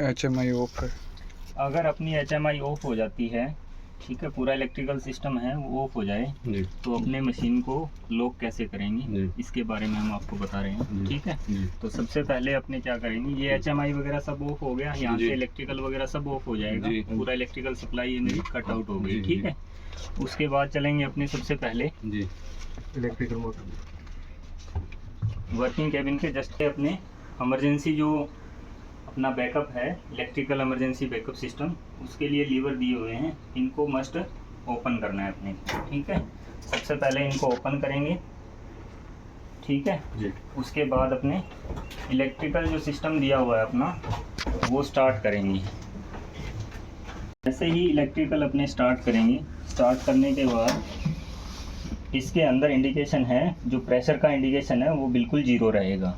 HMI of है। अगर अपनी HMI ऑफ हो जाती है, ठीक है, पूरा इलेक्ट्रिकल सिस्टम है वो ऑफ हो जाए, तो अपने मशीन को लॉक कैसे करेंगे इसके बारे में हम आपको बता रहे हैं। ठीक है, तो सबसे पहले अपने क्या करेंगे, ये HMI वगैरह सब ऑफ हो गया, यहाँ से इलेक्ट्रिकल वगैरह सब ऑफ हो जाएगा, पूरा इलेक्ट्रिकल सप्लाई ये मेरी कट आउट हो गई। ठीक है, उसके बाद चलेंगे अपने सबसे पहले इलेक्ट्रिकल मोटर वर्किंग केबिन के जस्ट अपने इमरजेंसी जो अपना बैकअप है, इलेक्ट्रिकल इमरजेंसी बैकअप सिस्टम, उसके लिए लीवर दिए हुए हैं, इनको मस्ट ओपन करना है अपने। ठीक है, सबसे पहले इनको ओपन करेंगे। ठीक है जी। उसके बाद अपने इलेक्ट्रिकल जो सिस्टम दिया हुआ है अपना वो स्टार्ट करेंगे। जैसे ही इलेक्ट्रिकल अपने स्टार्ट करेंगे, स्टार्ट करने के बाद इसके अंदर इंडिकेशन है, जो प्रेशर का इंडिकेशन है वो बिल्कुल जीरो रहेगा।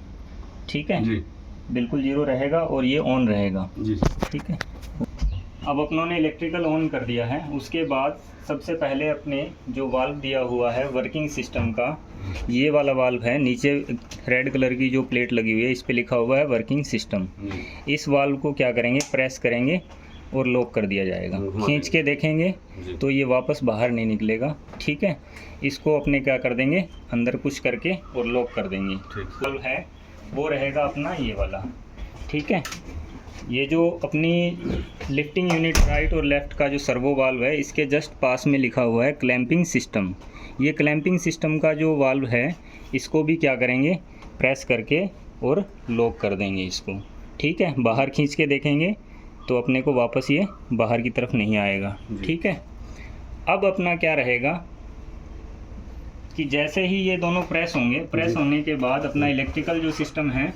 ठीक है जी, बिल्कुल जीरो रहेगा और ये ऑन रहेगा जी। ठीक है, अब अपनों ने इलेक्ट्रिकल ऑन कर दिया है। उसके बाद सबसे पहले अपने जो वाल्व दिया हुआ है वर्किंग सिस्टम का, ये वाला वाल्व है, नीचे रेड कलर की जो प्लेट लगी हुई है इस पे लिखा हुआ है वर्किंग सिस्टम। इस वाल्व को क्या करेंगे, प्रेस करेंगे और लॉक कर दिया जाएगा। खींच के देखेंगे तो ये वापस बाहर नहीं निकलेगा। ठीक है, इसको अपने क्या कर देंगे, अंदर पुश करके और लॉक कर देंगे। वाल्व है वो रहेगा अपना ये वाला। ठीक है, ये जो अपनी लिफ्टिंग यूनिट राइट और लेफ़्ट का जो सर्वो वाल्व है, इसके जस्ट पास में लिखा हुआ है क्लैंपिंग सिस्टम। ये क्लैंपिंग सिस्टम का जो वाल्व है इसको भी क्या करेंगे, प्रेस करके और लॉक कर देंगे इसको। ठीक है, बाहर खींच के देखेंगे तो अपने को वापस ये बाहर की तरफ नहीं आएगा। ठीक है, अब अपना क्या रहेगा कि जैसे ही ये दोनों प्रेस होंगे, प्रेस होने के बाद अपना इलेक्ट्रिकल जो सिस्टम है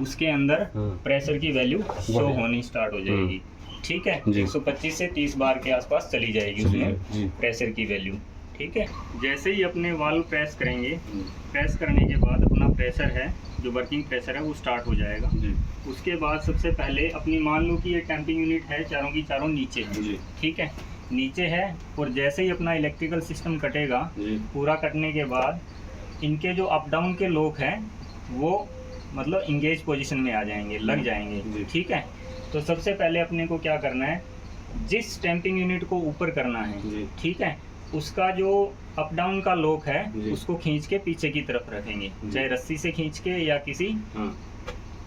उसके अंदर प्रेशर की वैल्यू शो होनी स्टार्ट हो जाएगी। ठीक है, 125 से 30 बार के आसपास चली जाएगी उसमें प्रेशर की वैल्यू। ठीक है, जैसे ही अपने वाल्व प्रेस करेंगे, प्रेस करने के बाद अपना प्रेशर है जो वर्किंग प्रेशर है वो स्टार्ट हो जाएगा। उसके बाद सबसे पहले अपनी मान लो कि ये टैंपिंग यूनिट है, चारों की चारों नीचे है। ठीक है, नीचे है, और जैसे ही अपना इलेक्ट्रिकल सिस्टम कटेगा, पूरा कटने के बाद इनके जो अप डाउन के लॉक हैं वो मतलब इंगेज पोजीशन में आ जाएंगे, लग जाएंगे। ठीक है, तो सबसे पहले अपने को क्या करना है, जिस टैंपिंग यूनिट को ऊपर करना है, ठीक है, उसका जो अप डाउन का लॉक है उसको खींच के पीछे की तरफ रखेंगे, चाहे रस्सी से खींच के या किसी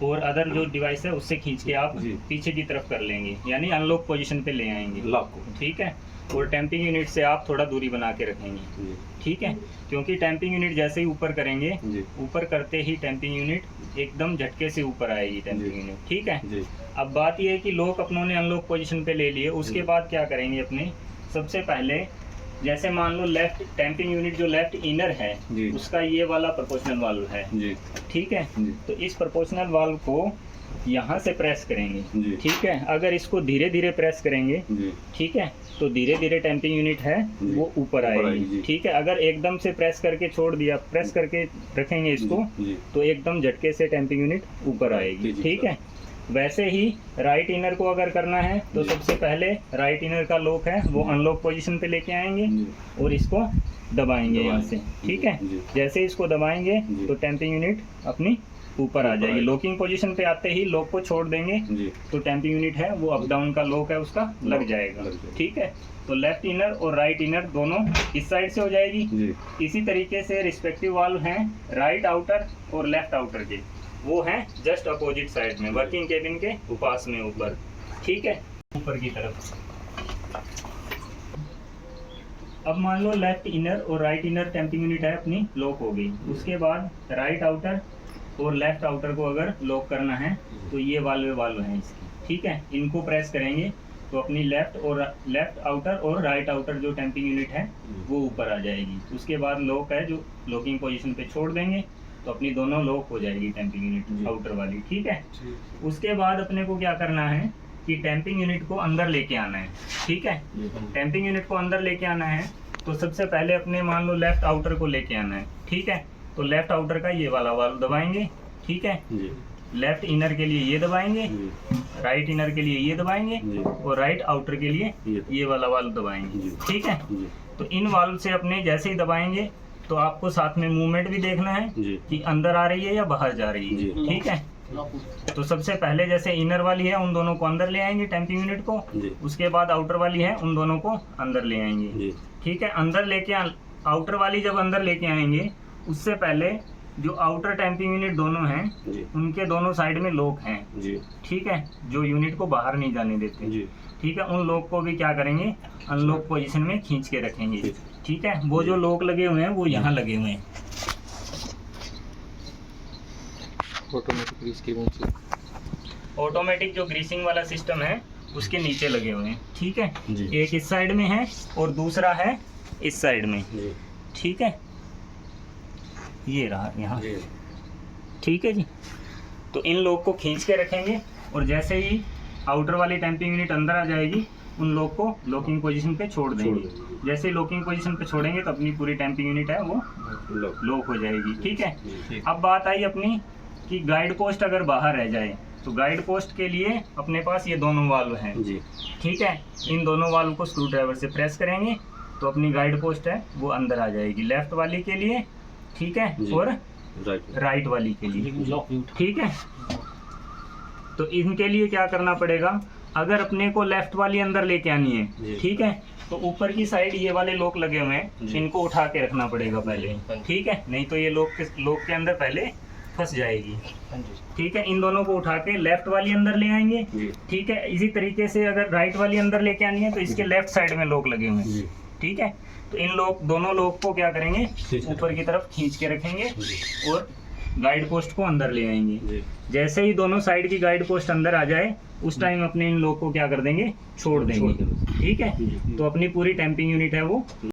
और अदर जो डिवाइस है उससे खींच के आप पीछे की तरफ कर लेंगे, यानी अनलॉक पोजीशन पे ले आएंगे लॉक को। ठीक है, और टैंपिंग यूनिट से आप थोड़ा दूरी बना के रखेंगे। ठीक है, क्योंकि टैंपिंग यूनिट जैसे ही ऊपर करेंगे, ऊपर करते ही टैंपिंग यूनिट एकदम झटके से ऊपर आएगी टैंपिंग यूनिट। ठीक है, अब बात यह है कि लॉक अपनों ने अनलॉक पोजीशन पे ले लिए। उसके बाद क्या करेंगे, अपने सबसे पहले जैसे मान लो लेफ्ट टैंपिंग यूनिट जो लेफ्ट इनर है उसका ये वाला प्रोपोर्शनल वाल्व है। ठीक है, तो इस प्रोपोर्शनल वाल्व को यहाँ से प्रेस करेंगे। ठीक है, अगर इसको धीरे धीरे प्रेस करेंगे, ठीक है, तो धीरे धीरे टैंपिंग यूनिट है वो ऊपर आएगी। ठीक है, अगर एकदम से प्रेस करके छोड़ दिया, प्रेस करके रखेंगे इसको, तो एकदम झटके से टैंपिंग यूनिट ऊपर आएगी। ठीक है, वैसे ही राइट इनर को अगर करना है तो सबसे पहले राइट इनर का लॉक है वो अनलॉक पोजीशन पे लेके आएंगे और इसको दबाएंगे यहाँ से। ठीक है, जैसे इसको दबाएंगे तो टैंपिंग यूनिट अपनी ऊपर आ जाएगी। लॉकिंग पोजीशन पे आते ही लॉक को छोड़ देंगे तो टैंपिंग यूनिट है वो अप डाउन का लॉक है उसका लग जाएगा। ठीक है, तो लेफ्ट इनर और राइट इनर दोनों इस साइड से हो जाएगी। इसी तरीके से रिस्पेक्टिव वाल्व हैं राइट आउटर और लेफ्ट आउटर के, वो हैं जस्ट अपोजिट साइड में वर्किंग केबिन के पास में ऊपर। ठीक है, ऊपर की तरफ। अब मान लो लेफ्ट इनर और राइट इनर टैंपिंग यूनिट है अपनी लॉक हो गई। उसके बाद राइट आउटर और लेफ्ट आउटर को अगर लॉक करना है तो ये वाल्व हैं इसकी। ठीक है, इनको प्रेस करेंगे तो अपनी लेफ्ट आउटर और राइट आउटर जो टैंपिंग यूनिट है वो ऊपर आ जाएगी। उसके बाद लॉक है जो लॉकिंग पोजीशन पे छोड़ देंगे तो अपनी दोनों लॉक हो जाएगी टैंपिंग यूनिट आउटर वाली। ठीक है, उसके बाद अपने को क्या करना है कि टैंपिंग यूनिट को अंदर लेके आना है। ठीक है, टैंपिंग यूनिट को अंदर लेके आना है तो सबसे पहले अपने मान लो लेफ्ट आउटर को लेके आना है। ठीक है, तो लेफ्ट आउटर का ये वाला वाल्व दबाएंगे। ठीक है, लेफ्ट इनर के लिए ये दबाएंगे, राइट इनर के लिए ये दबाएंगे और राइट आउटर के लिए ये वाला वाल्व दबाएंगे। ठीक है, तो इन वाल्व से अपने जैसे ही दबाएंगे तो आपको साथ में मूवमेंट भी देखना है कि अंदर आ रही है या बाहर जा रही है। ठीक है, तो सबसे पहले जैसे इनर वाली है उन दोनों को अंदर ले आएंगे टैंपिंग यूनिट को, उसके बाद आउटर वाली है उन दोनों को अंदर ले आएंगे। ठीक है, अंदर लेके आउटर वाली जब अंदर लेके आएंगे उससे पहले जो आउटर टैंपिंग यूनिट दोनों हैं उनके दोनों साइड में लॉक हैं। ठीक है, जो यूनिट को बाहर नहीं जाने देते। ठीक है, उन लॉक को भी क्या करेंगे, अनलॉक पोजीशन में खींच के रखेंगे। ठीक है, वो जो लॉक लगे हुए हैं वो यहाँ लगे हुए हैं। ऑटोमेटिक ग्रीस के नीचे, ऑटोमेटिक जो ग्रीसिंग वाला सिस्टम है उसके नीचे लगे हुए हैं। ठीक है, एक इस साइड में है और दूसरा है इस साइड में। ठीक है, ये रहा यहाँ। ठीक है जी, तो इन लोग को खींच के रखेंगे और जैसे ही आउटर वाली टैंपिंग यूनिट अंदर आ जाएगी उन लोग को लॉकिंग पोजीशन पे छोड़ देंगे। जैसे ही लॉकिंग पोजीशन पे छोड़ेंगे तो अपनी पूरी टैंपिंग यूनिट है वो लॉक हो जाएगी। ठीक है, अब बात आई अपनी कि गाइड पोस्ट अगर बाहर रह जाए तो गाइड पोस्ट के लिए अपने पास ये दोनों वाल्व हैं। ठीक है, इन दोनों वाल्व को स्क्रू ड्राइवर से प्रेस करेंगे तो अपनी गाइड पोस्ट है वो अंदर आ जाएगी, लेफ्ट वाली के लिए। ठीक है, और राइट वाली के लिए। ठीक है, तो इनके लिए क्या करना पड़ेगा, अगर अपने को लेफ्ट वाली अंदर लेके आनी है, ठीक है, तो ऊपर की साइड ये वाले लॉक लगे हुए हैं, इनको उठा के रखना पड़ेगा पहले। ठीक है, नहीं तो ये लॉक के अंदर पहले फंस जाएगी। ठीक है, इन दोनों को उठा के लेफ्ट वाली अंदर ले आएंगे। ठीक है, इसी तरीके से अगर राइट वाली अंदर लेके आनी है तो इसके लेफ्ट साइड में लॉक लगे हुए हैं। ठीक है, तो इन दोनों लॉक को क्या करेंगे, ऊपर की तरफ खींच के रखेंगे और गाइड पोस्ट को अंदर ले आएंगे। जैसे ही दोनों साइड की गाइड पोस्ट अंदर आ जाए उस टाइम अपने इन लॉक को क्या कर देंगे, छोड़ देंगे। ठीक है, तो अपनी पूरी टैंपिंग यूनिट है वो